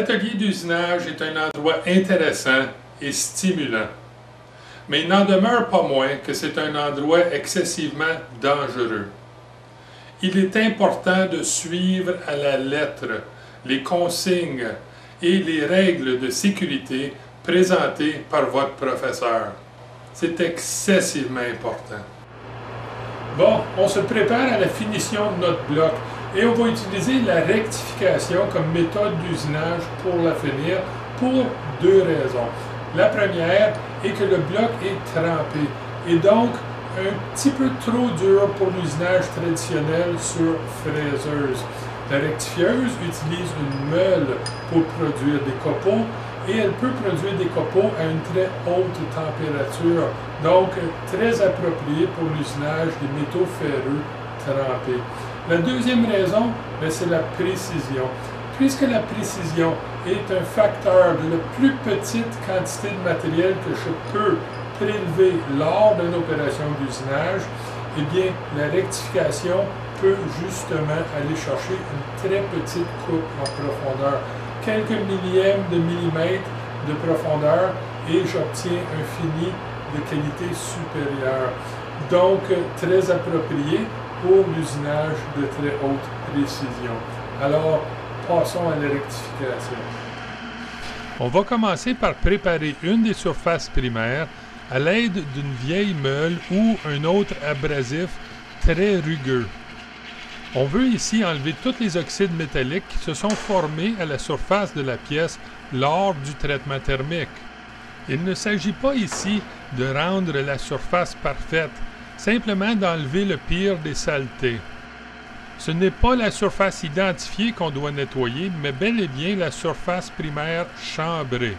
L'atelier d'usinage est un endroit intéressant et stimulant, mais il n'en demeure pas moins que c'est un endroit excessivement dangereux. Il est important de suivre à la lettre les consignes et les règles de sécurité présentées par votre professeur. C'est excessivement important. Bon, on se prépare à la finition de notre bloc et on va utiliser la rectification comme méthode d'usinage pour la finir pour deux raisons. La première est que le bloc est trempé et donc un petit peu trop dur pour l'usinage traditionnel sur fraiseuse. La rectifieuse utilise une meule pour produire des copeaux et elle peut produire des copeaux à une très haute température, donc très approprié pour l'usinage des métaux ferreux trempés. La deuxième raison, c'est la précision. Puisque la précision est un facteur de la plus petite quantité de matériel que je peux prélever lors d'une opération d'usinage, eh bien, la rectification peut justement aller chercher une très petite coupe en profondeur. Quelques millièmes de millimètres de profondeur et j'obtiens un fini de qualité supérieure. Donc, très approprié pour l'usinage de très haute précision. Alors, passons à la rectification. On va commencer par préparer une des surfaces primaires à l'aide d'une vieille meule ou un autre abrasif très rugueux. On veut ici enlever tous les oxydes métalliques qui se sont formés à la surface de la pièce lors du traitement thermique. Il ne s'agit pas ici de rendre la surface parfaite, simplement d'enlever le pire des saletés. Ce n'est pas la surface identifiée qu'on doit nettoyer, mais bel et bien la surface primaire chambrée.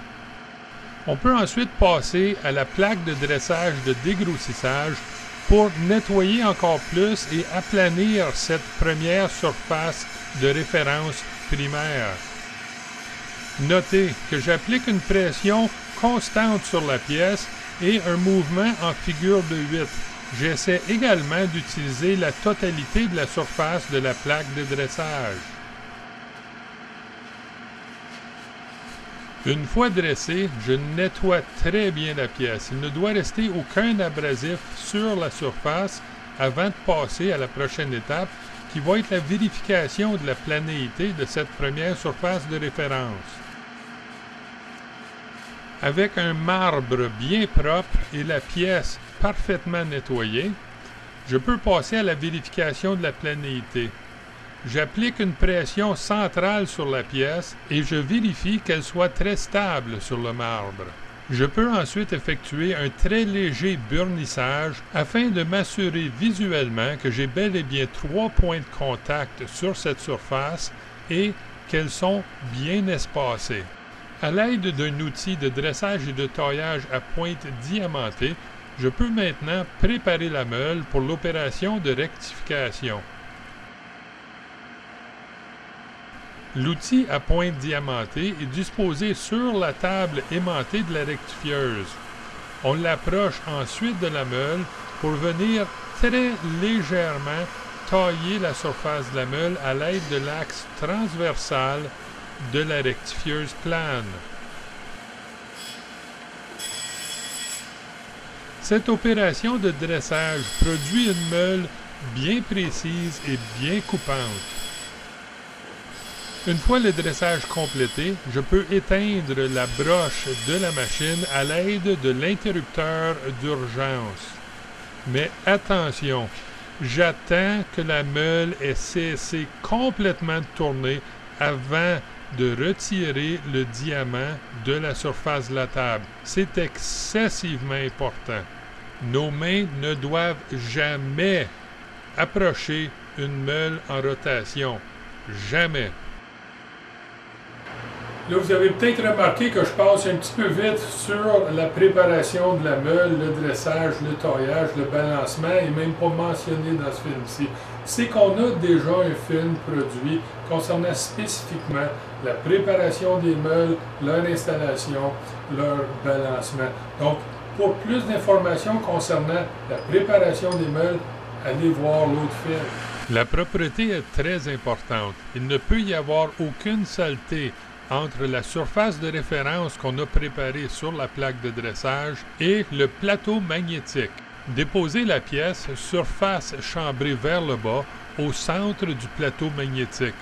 On peut ensuite passer à la plaque de dressage de dégrossissage pour nettoyer encore plus et aplanir cette première surface de référence primaire. Notez que j'applique une pression constante sur la pièce et un mouvement en figure de 8. J'essaie également d'utiliser la totalité de la surface de la plaque de dressage. Une fois dressée, je nettoie très bien la pièce. Il ne doit rester aucun abrasif sur la surface avant de passer à la prochaine étape, qui va être la vérification de la planéité de cette première surface de référence. Avec un marbre bien propre et la pièce parfaitement nettoyée, je peux passer à la vérification de la planéité. J'applique une pression centrale sur la pièce et je vérifie qu'elle soit très stable sur le marbre. Je peux ensuite effectuer un très léger burnissage afin de m'assurer visuellement que j'ai bel et bien 3 points de contact sur cette surface et qu'elles sont bien espacées. À l'aide d'un outil de dressage et de taillage à pointe diamantée, je peux maintenant préparer la meule pour l'opération de rectification. L'outil à pointe diamantée est disposé sur la table aimantée de la rectifieuse. On l'approche ensuite de la meule pour venir très légèrement tailler la surface de la meule à l'aide de l'axe transversal de la rectifieuse plane. Cette opération de dressage produit une meule bien précise et bien coupante. Une fois le dressage complété, je peux éteindre la broche de la machine à l'aide de l'interrupteur d'urgence. Mais attention, j'attends que la meule ait cessé complètement de tourner avant de retirer le diamant de la surface de la table. C'est excessivement important. Nos mains ne doivent jamais approcher une meule en rotation. Jamais. Là, vous avez peut-être remarqué que je passe un petit peu vite sur la préparation de la meule, le dressage, le taillage, le balancement, et même pas mentionné dans ce film-ci. C'est qu'on a déjà un film produit concernant spécifiquement la préparation des meules, leur installation, leur balancement. Donc, pour plus d'informations concernant la préparation des meules, allez voir l'autre film. La propreté est très importante. Il ne peut y avoir aucune saleté entre la surface de référence qu'on a préparée sur la plaque de dressage et le plateau magnétique. Déposez la pièce surface chambrée vers le bas au centre du plateau magnétique.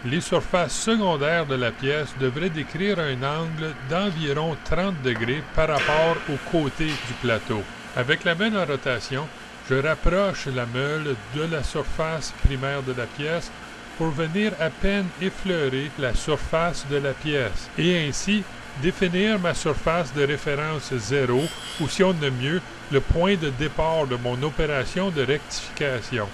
Les surfaces secondaires de la pièce devraient décrire un angle d'environ 30 degrés par rapport au côté du plateau. Avec la meule en rotation, je rapproche la meule de la surface primaire de la pièce pour venir à peine effleurer la surface de la pièce et ainsi définir ma surface de référence 0 ou si on a mieux, le point de départ de mon opération de rectification.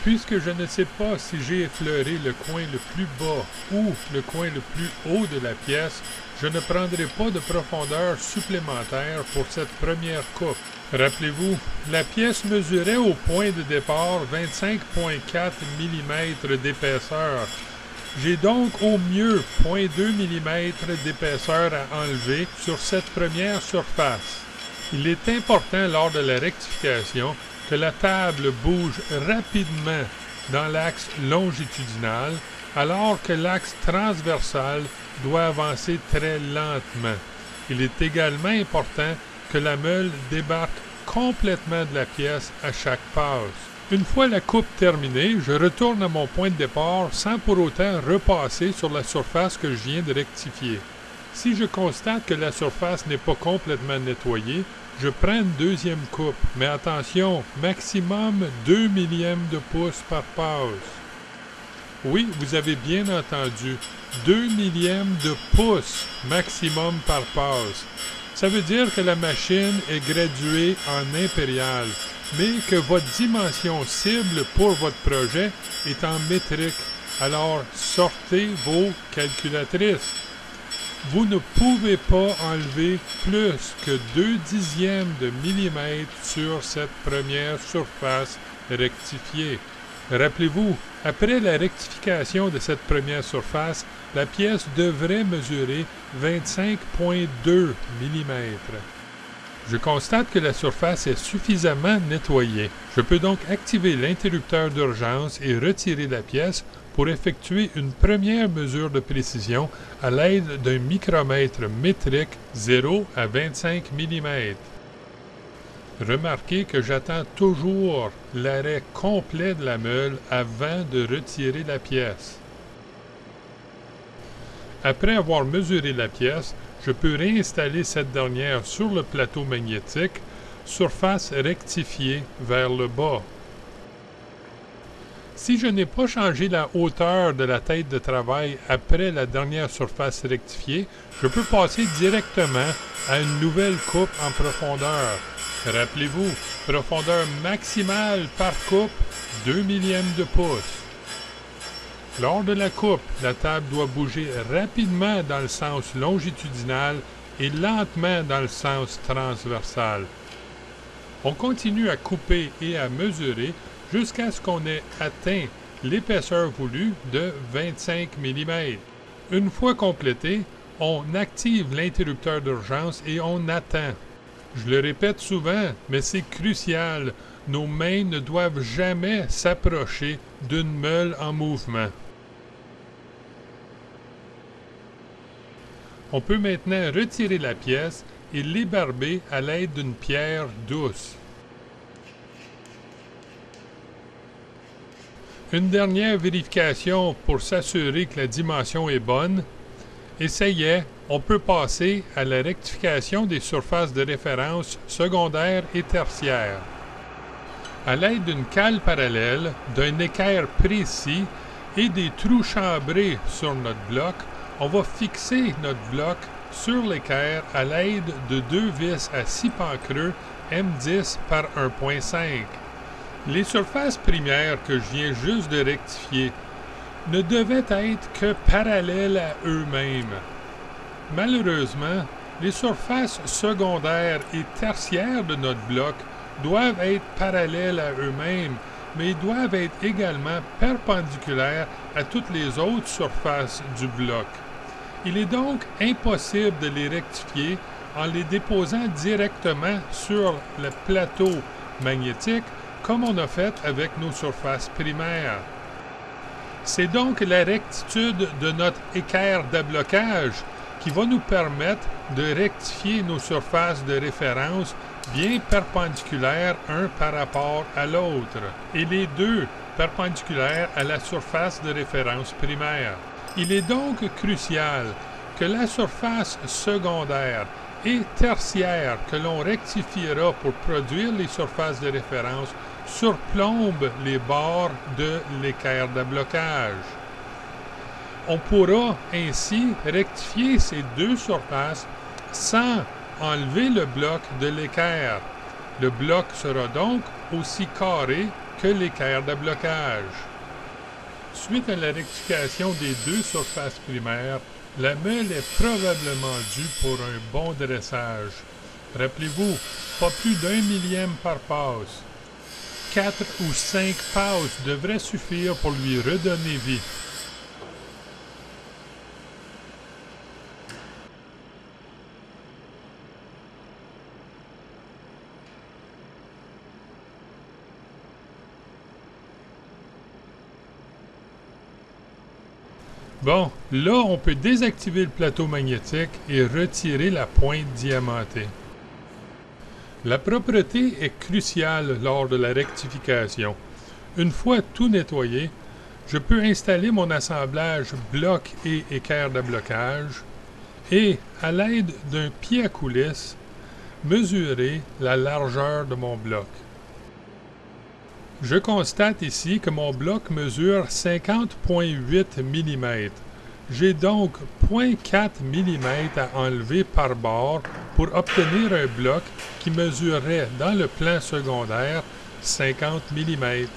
Puisque je ne sais pas si j'ai effleuré le coin le plus bas ou le coin le plus haut de la pièce, je ne prendrai pas de profondeur supplémentaire pour cette première coupe. Rappelez-vous, la pièce mesurait au point de départ 25,4 mm d'épaisseur. J'ai donc au mieux 0,2 mm d'épaisseur à enlever sur cette première surface. Il est important lors de la rectification que la table bouge rapidement dans l'axe longitudinal alors que l'axe transversal doit avancer très lentement. Il est également important que la meule débarque complètement de la pièce à chaque passe. Une fois la coupe terminée, je retourne à mon point de départ sans pour autant repasser sur la surface que je viens de rectifier. Si je constate que la surface n'est pas complètement nettoyée, je prends une deuxième coupe, mais attention, maximum 2 millièmes de pouce par passe. Oui, vous avez bien entendu, 2 millièmes de pouce maximum par passe. Ça veut dire que la machine est graduée en impérial, mais que votre dimension cible pour votre projet est en métrique. Alors, sortez vos calculatrices. Vous ne pouvez pas enlever plus que 0,2 de millimètre sur cette première surface rectifiée. Rappelez-vous, après la rectification de cette première surface, la pièce devrait mesurer 25,2 mm. Je constate que la surface est suffisamment nettoyée. Je peux donc activer l'interrupteur d'urgence et retirer la pièce pour effectuer une première mesure de précision à l'aide d'un micromètre métrique 0 à 25 mm. Remarquez que j'attends toujours l'arrêt complet de la meule avant de retirer la pièce. Après avoir mesuré la pièce, je peux réinstaller cette dernière sur le plateau magnétique, surface rectifiée vers le bas. Si je n'ai pas changé la hauteur de la tête de travail après la dernière surface rectifiée, je peux passer directement à une nouvelle coupe en profondeur. Rappelez-vous, profondeur maximale par coupe, 2 millièmes de pouce. Lors de la coupe, la table doit bouger rapidement dans le sens longitudinal et lentement dans le sens transversal. On continue à couper et à mesurer jusqu'à ce qu'on ait atteint l'épaisseur voulue de 25 mm. Une fois complété, on active l'interrupteur d'urgence et on attend. Je le répète souvent, mais c'est crucial. Nos mains ne doivent jamais s'approcher d'une meule en mouvement. On peut maintenant retirer la pièce et l'ébarber à l'aide d'une pierre douce. Une dernière vérification pour s'assurer que la dimension est bonne. Et ça y est, on peut passer à la rectification des surfaces de référence secondaires et tertiaires. À l'aide d'une cale parallèle, d'un équerre précis et des trous chambrés sur notre bloc, on va fixer notre bloc sur l'équerre à l'aide de 2 vis à 6 pans creux M10 par 1.5. Les surfaces primaires que je viens juste de rectifier ne devaient être que parallèles à eux-mêmes. Malheureusement, les surfaces secondaires et tertiaires de notre bloc doivent être parallèles à eux-mêmes, mais ils doivent être également perpendiculaires à toutes les autres surfaces du bloc. Il est donc impossible de les rectifier en les déposant directement sur le plateau magnétique comme on a fait avec nos surfaces primaires. C'est donc la rectitude de notre équerre d'ablocage qui va nous permettre de rectifier nos surfaces de référence bien perpendiculaires un par rapport à l'autre, et les deux perpendiculaires à la surface de référence primaire. Il est donc crucial que la surface secondaire et tertiaire que l'on rectifiera pour produire les surfaces de référence surplombe les bords de l'équerre d'ablocage. On pourra ainsi rectifier ces deux surfaces sans enlever le bloc de l'équerre. Le bloc sera donc aussi carré que l'équerre d'ablocage. Suite à la rectification des deux surfaces primaires, la meule est probablement due pour un bon dressage. Rappelez-vous, pas plus d'1 millième par passe. 4 ou 5 passes devraient suffire pour lui redonner vie. Bon, là, on peut désactiver le plateau magnétique et retirer la pointe diamantée. La propreté est cruciale lors de la rectification. Une fois tout nettoyé, je peux installer mon assemblage bloc et équerre d'ablocage et, à l'aide d'un pied à coulisse, mesurer la largeur de mon bloc. Je constate ici que mon bloc mesure 50,8 mm. J'ai donc 0,4 mm à enlever par bord pour obtenir un bloc qui mesurerait dans le plan secondaire 50 mm.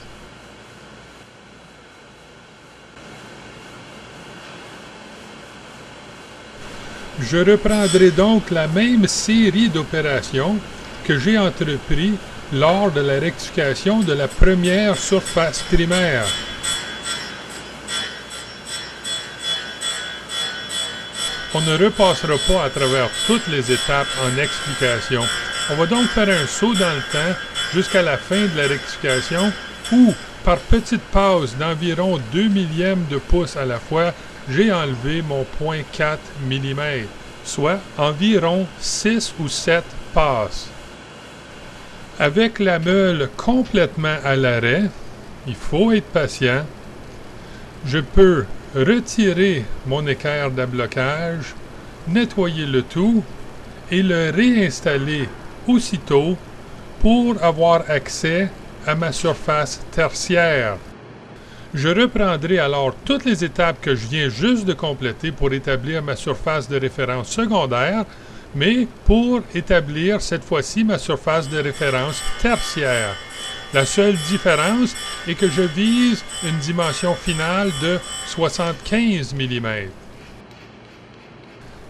Je reprendrai donc la même série d'opérations que j'ai entrepris lors de la rectification de la première surface primaire. On ne repassera pas à travers toutes les étapes en explication. On va donc faire un saut dans le temps jusqu'à la fin de la rectification où, par petites passes d'environ 2 millièmes de pouce à la fois, j'ai enlevé mon 0,4 mm, soit environ 6 ou 7 passes. Avec la meule complètement à l'arrêt, il faut être patient, je peux retirer mon équerre d'ablocage, nettoyer le tout et le réinstaller aussitôt pour avoir accès à ma surface tertiaire. Je reprendrai alors toutes les étapes que je viens juste de compléter pour établir ma surface de référence secondaire, mais pour établir cette fois-ci ma surface de référence tertiaire. La seule différence est que je vise une dimension finale de 75 mm.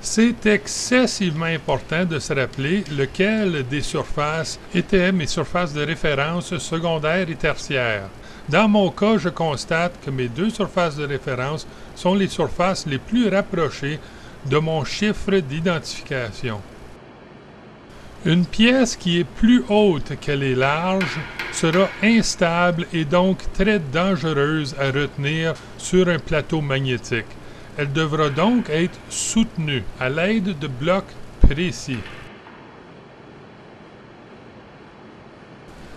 C'est excessivement important de se rappeler lequel des surfaces étaient mes surfaces de référence secondaires et tertiaires. Dans mon cas, je constate que mes deux surfaces de référence sont les surfaces les plus rapprochées de mon chiffre d'identification. Une pièce qui est plus haute qu'elle est large sera instable et donc très dangereuse à retenir sur un plateau magnétique. Elle devra donc être soutenue à l'aide de blocs précis.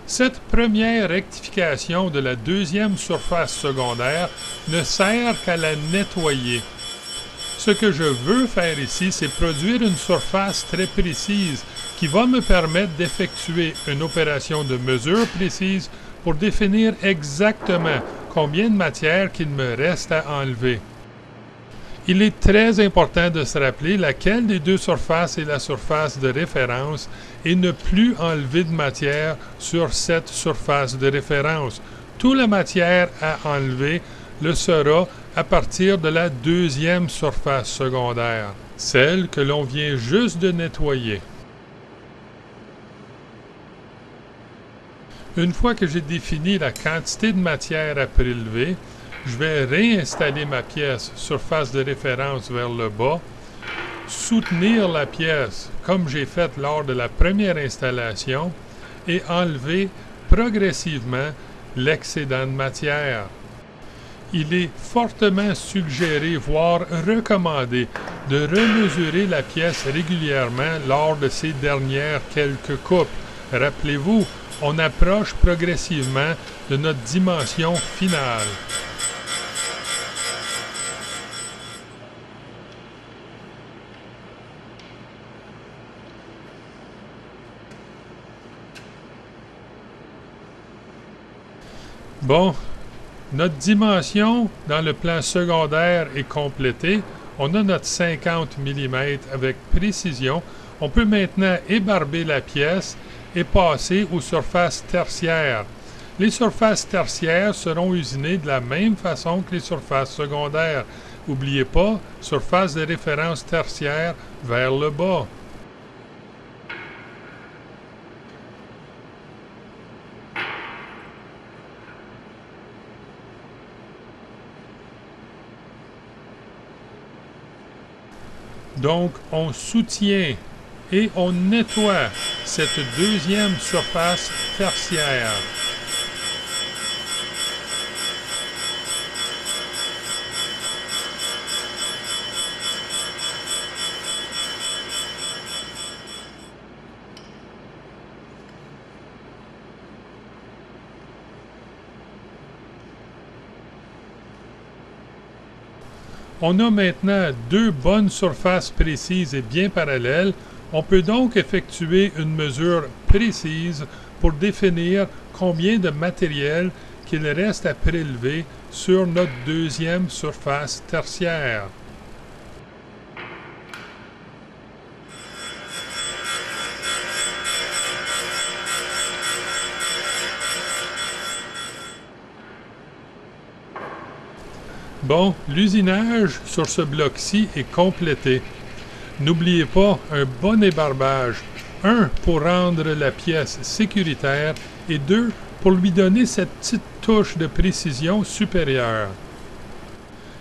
Cette première rectification de la deuxième surface secondaire ne sert qu'à la nettoyer. Ce que je veux faire ici, c'est produire une surface très précise qui va me permettre d'effectuer une opération de mesure précise pour définir exactement combien de matière qu'il me reste à enlever. Il est très important de se rappeler laquelle des deux surfaces est la surface de référence et ne plus enlever de matière sur cette surface de référence. Toute la matière à enlever le sera à partir de la deuxième surface secondaire, celle que l'on vient juste de nettoyer. Une fois que j'ai défini la quantité de matière à prélever, je vais réinstaller ma pièce surface de référence vers le bas, soutenir la pièce comme j'ai fait lors de la première installation et enlever progressivement l'excédent de matière. il est fortement suggéré, voire recommandé, de remesurer la pièce régulièrement lors de ces dernières quelques coupes. Rappelez-vous, on approche progressivement de notre dimension finale. Bon, notre dimension dans le plan secondaire est complétée. On a notre 50 mm avec précision. On peut maintenant ébarber la pièce et passer aux surfaces tertiaires. Les surfaces tertiaires seront usinées de la même façon que les surfaces secondaires. N'oubliez pas, surface de référence tertiaire vers le bas. Donc, on soutient et on nettoie cette deuxième surface tertiaire. On a maintenant deux bonnes surfaces précises et bien parallèles. On peut donc effectuer une mesure précise pour définir combien de matériel qu'il reste à prélever sur notre deuxième surface tertiaire. Bon, l'usinage sur ce bloc-ci est complété. N'oubliez pas un bon ébarbage, 1 pour rendre la pièce sécuritaire et 2 pour lui donner cette petite touche de précision supérieure.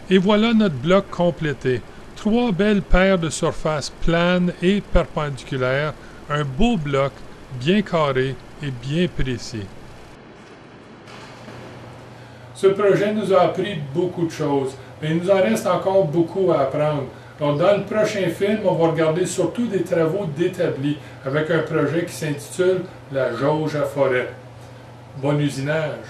Et voilà notre bloc complété. 3 belles paires de surfaces planes et perpendiculaires, un beau bloc bien carré et bien précis. Ce projet nous a appris beaucoup de choses, mais il nous en reste encore beaucoup à apprendre. Donc, dans le prochain film, on va regarder surtout des travaux d'établi avec un projet qui s'intitule La jauge à forêt. Bon usinage!